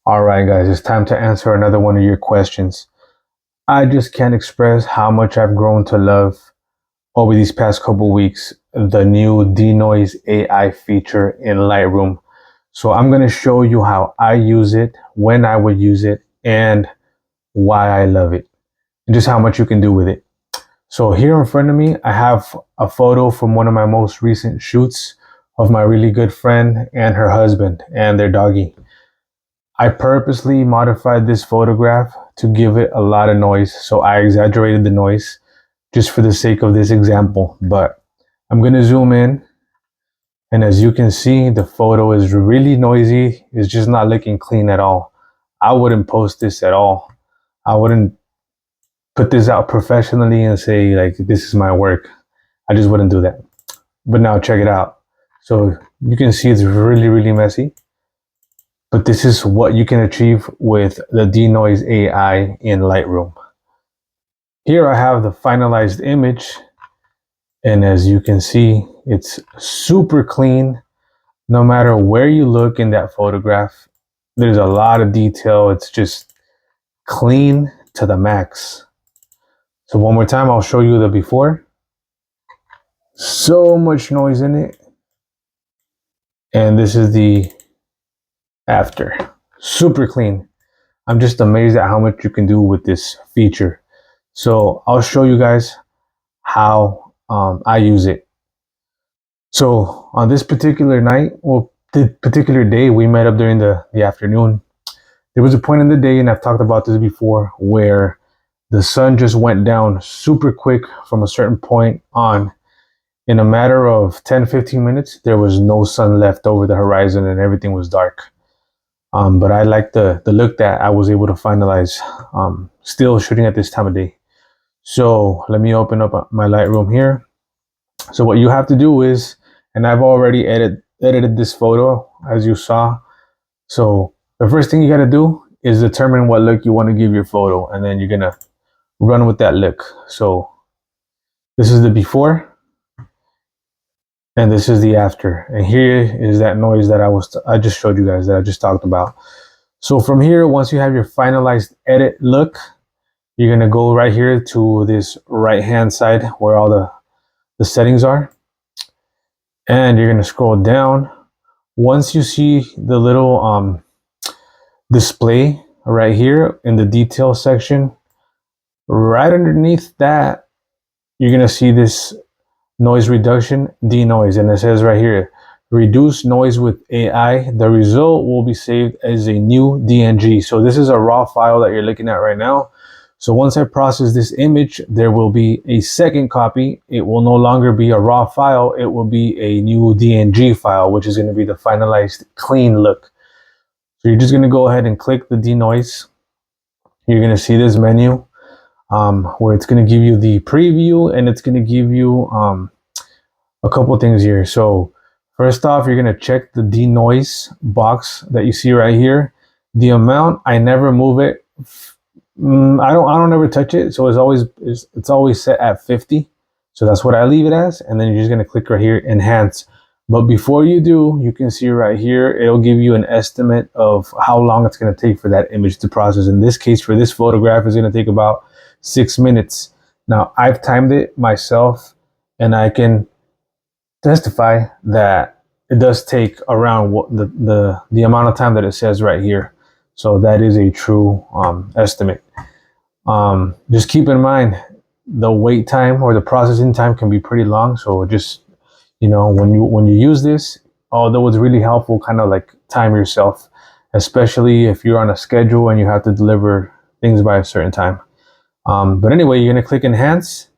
All right, guys, it's time to answer another one of your questions. I just can't express how much I've grown to love over these past couple weeks the new denoise AI feature in Lightroom. So I'm going to show you how I use it, when I would use it, and why I love it, and just how much you can do with it. So here in front of me, I have a photo from one of my most recent shoots of my really good friend and her husband and their doggy. I purposely modified this photograph to give it a lot of noise, so I exaggerated the noise just for the sake of this example. But I'm going to zoom in, and as you can see, the photo is really noisy. It's just not looking clean at all. I wouldn't post this at all. I wouldn't put this out professionally and say, like, this is my work. I just wouldn't do that. But now check it out. So you can see it's really, really messy. But this is what you can achieve with the denoise AI in Lightroom. Here I have the finalized image, and as you can see, it's super clean. No matter where you look in that photograph, there's a lot of detail. It's just clean to the max. So one more time, I'll show you the before. So much noise in it. And this is the after. Super clean. I'm just amazed at how much you can do with this feature. So I'll show you guys how I use it. So on this particular night, or the particular day, we met up during the afternoon. There was a point in the day, and I've talked about this before, where the sun just went down super quick from a certain point on. In a matter of 10-15 minutes, there was no sun left over the horizon and everything was dark. But I like the look that I was able to finalize still shooting at this time of day. So let me open up my Lightroom here. So what you have to do is, and I've already edited this photo as you saw. So the first thing you got to do is determine what look you want to give your photo, and then you're going to run with that look. So this is the before, and this is the after. And here is that noise that I just showed you guys, that I just talked about. So from here, once you have your finalized edit look, you're going to go right here to this right hand side where all the settings are. And you're going to scroll down. Once you see the little display right here in the details section, right underneath that, you're going to see this noise reduction, denoise, and it says right here, reduce noise with AI. The result will be saved as a new DNG. So this is a raw file that you're looking at right now. So once I process this image, there will be a second copy. It will no longer be a raw file. It will be a new DNG file, which is going to be the finalized clean look. So you're just going to go ahead and click the denoise. You're going to see this menu where it's going to give you the preview, and it's going to give you a couple things here. So first off, you're going to check the denoise box that you see right here. The amount, I never move it. I don't ever touch it. So it's always set at 50. So that's what I leave it as. And then you're just going to click right here, enhance. But before you do, you can see right here, it'll give you an estimate of how long it's going to take for that image to process. In this case, for this photograph, it's going to take about 6 minutes. Now, I've timed it myself, and I can testify that it does take around what the amount of time that it says right here. So that is a true estimate. Just keep in mind, the wait time or the processing time can be pretty long. So just, when you use this, although it's really helpful, kind of like time yourself, especially if you're on a schedule and you have to deliver things by a certain time. But anyway, you're going to click enhance,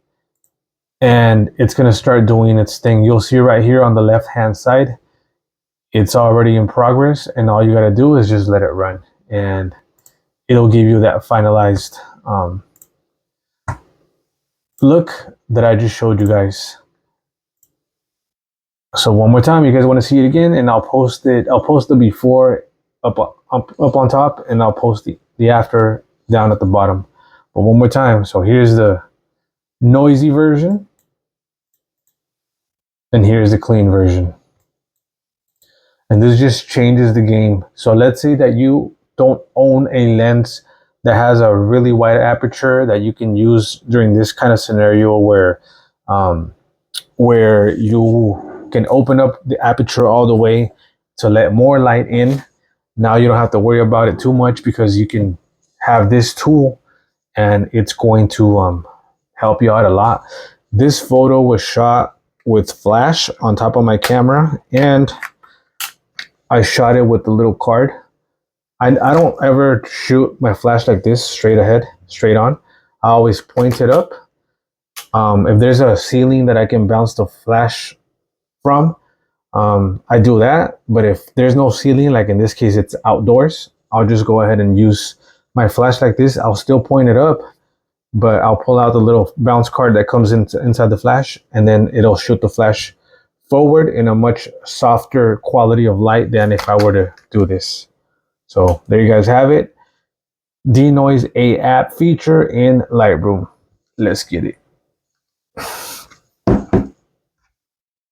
and it's going to start doing its thing. You'll see right here on the left hand side, it's already in progress, and all you got to do is just let it run, and it'll give you that finalized look that I just showed you guys. So one more time, you guys want to see it again, and I'll post the before up on top, and I'll post the after down at the bottom. But one more time, so here's the noisy version, and here's the clean version. And this just changes the game. So let's say that you don't own a lens that has a really wide aperture that you can use during this kind of scenario where you can open up the aperture all the way to let more light in. Now you don't have to worry about it too much because you can have this tool and it's going to help you out a lot. This photo was shot with flash on top of my camera, and I shot it with the little card. I don't ever shoot my flash like this straight ahead, straight on. I always point it up. If there's a ceiling that I can bounce the flash from, I do that. But if there's no ceiling, like in this case it's outdoors, I'll just go ahead and use my flash like this. I'll still point it up, but I'll pull out the little bounce card that comes inside the flash, and then it'll shoot the flash forward in a much softer quality of light than if I were to do this. So there you guys have it. Denoise, a app feature in Lightroom. Let's get it.